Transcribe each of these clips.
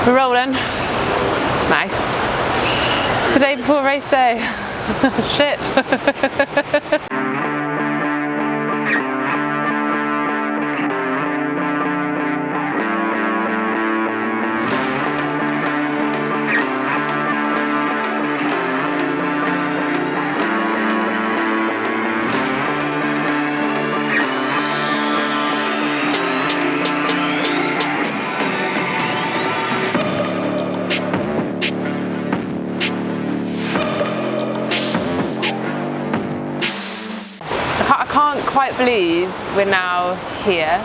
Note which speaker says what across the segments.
Speaker 1: We're rolling. Nice. It's the day before race day. Shit. I can't quite believe we're now here,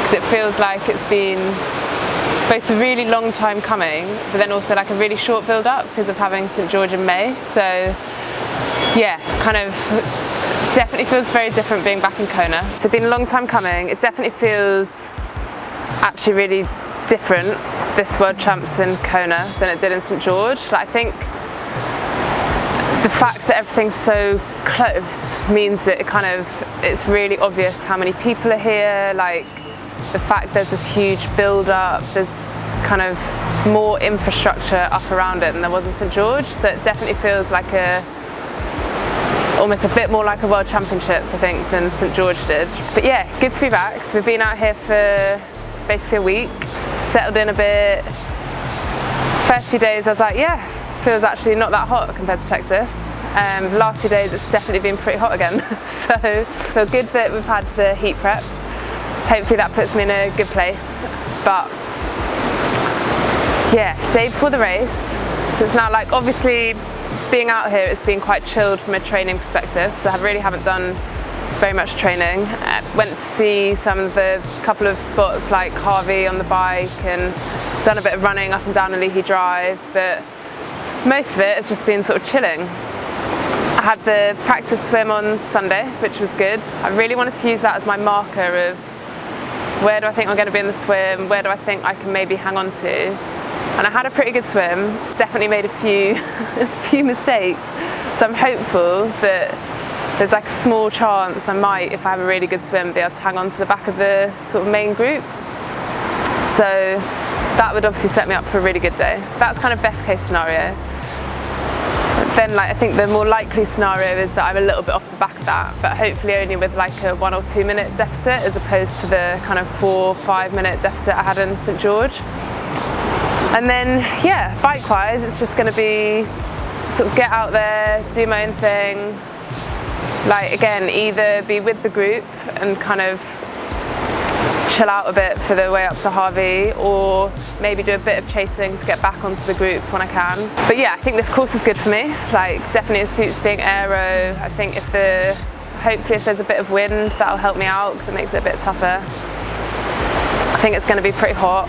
Speaker 1: because it feels like it's been both a really long time coming, but then also like a really short build up because of having St George in May. So yeah, kind of definitely feels very different being back in Kona. So it's been a long time coming. It definitely feels actually really different, this World Champs in Kona, than it did in St George. Like, I think the fact that everything's so close means that it's really obvious how many people are here. Like, the fact there's this huge build up, there's kind of more infrastructure up around it than there was in St George. So it definitely feels like almost a bit more like a World Championships, I think, than St George did. But yeah, good to be back. So we've been out here for basically a week, settled in a bit. First few days I was like, yeah, feels actually not that hot compared to Texas. The last 2 days it's definitely been pretty hot again. So feel good that we've had the heat prep. Hopefully that puts me in a good place. But yeah, day before the race. So it's now, like, obviously being out here, it's been quite chilled from a training perspective. So I really haven't done very much training. Went to see some of the couple of spots like Harvey on the bike, and done a bit of running up and down a Leahy Drive, but most of it has just been sort of chilling. I had the practice swim on Sunday, which was good. I really wanted to use that as my marker of where do I think I'm going to be in the swim, where do I think I can maybe hang on to. And I had a pretty good swim, definitely made a few mistakes. So I'm hopeful that there's like a small chance I might, if I have a really good swim, be able to hang on to the back of the sort of main group. So that would obviously set me up for a really good day. That's kind of best case scenario. Then, like, I think the more likely scenario is that I'm a little bit off the back of that, but hopefully only with like a 1 or 2 minute deficit, as opposed to the kind of 4 or 5 minute deficit I had in St George. And then yeah, bike wise, it's just going to be sort of get out there, do my own thing. Like, again, either be with the group and kind of chill out a bit for the way up to Harvey, or maybe do a bit of chasing to get back onto the group when I can. But yeah, I think this course is good for me. Like, definitely it suits being aero. I think hopefully if there's a bit of wind, that'll help me out because it makes it a bit tougher. I think it's going to be pretty hot.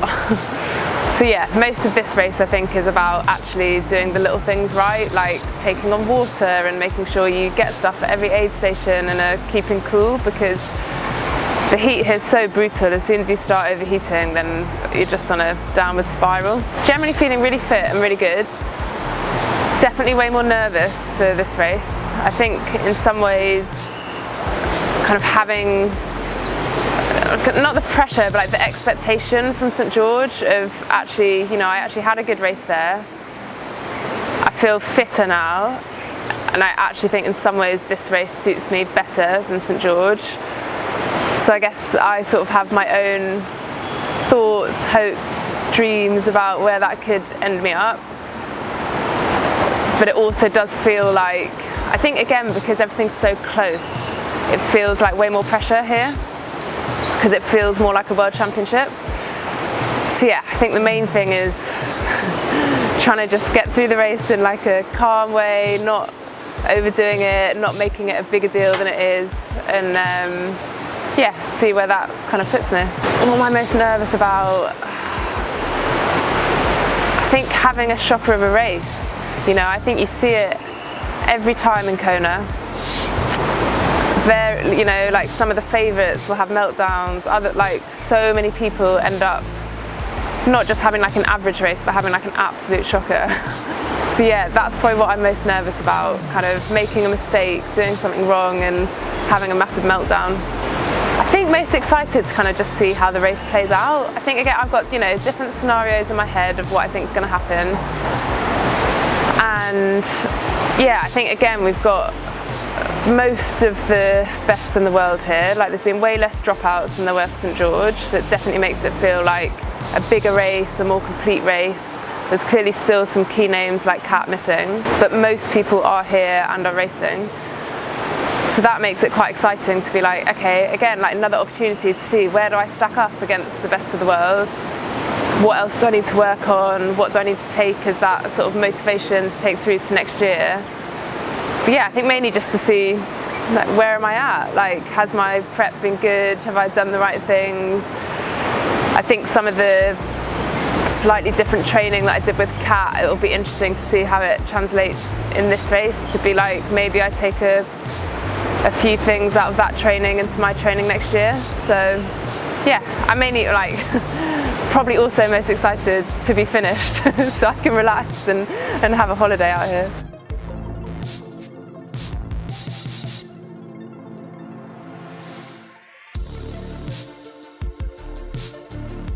Speaker 1: So yeah, most of this race I think is about actually doing the little things right, like taking on water and making sure you get stuff at every aid station and are keeping cool, because the heat here is so brutal. As soon as you start overheating, then you're just on a downward spiral. Generally feeling really fit and really good. Definitely way more nervous for this race. I think in some ways kind of having, not the pressure, but like the expectation from St George of actually, I actually had a good race there. I feel fitter now, and I actually think in some ways this race suits me better than St George. So I guess I sort of have my own thoughts, hopes, dreams about where that could end me up. But it also does feel like, I think again, because everything's so close, it feels like way more pressure here, because it feels more like a World Championship. So yeah, I think the main thing is trying to just get through the race in like a calm way, not overdoing it, not making it a bigger deal than it is, and yeah, see where that kind of puts me. What am I most nervous about? I think having a shocker of a race. I think you see it every time in Kona. Like some of the favourites will have meltdowns, so many people end up not just having like an average race, but having like an absolute shocker. So yeah, that's probably what I'm most nervous about, kind of making a mistake, doing something wrong and having a massive meltdown. I think think most excited to kind of just see how the race plays out. I think again I've got, you know, different scenarios in my head of what I think is going to happen, and yeah, I think again we've got most of the best in the world here. Like, there's been way less dropouts than there were for St George, so it definitely makes it feel like a bigger race, a more complete race. There's clearly still some key names like Kat missing, but most people are here and are racing. So that makes it quite exciting to be like, okay, again, like another opportunity to see where do I stack up against the best of the world? What else do I need to work on? What do I need to take as that sort of motivation to take through to next year? But yeah, I think mainly just to see, like, where am I at? Like, has my prep been good? Have I done the right things? I think some of the slightly different training that I did with Kat, it'll be interesting to see how it translates in this race, to be like, maybe I take a few things out of that training into my training next year. So yeah, I'm mainly like probably also most excited to be finished so I can relax and have a holiday out here.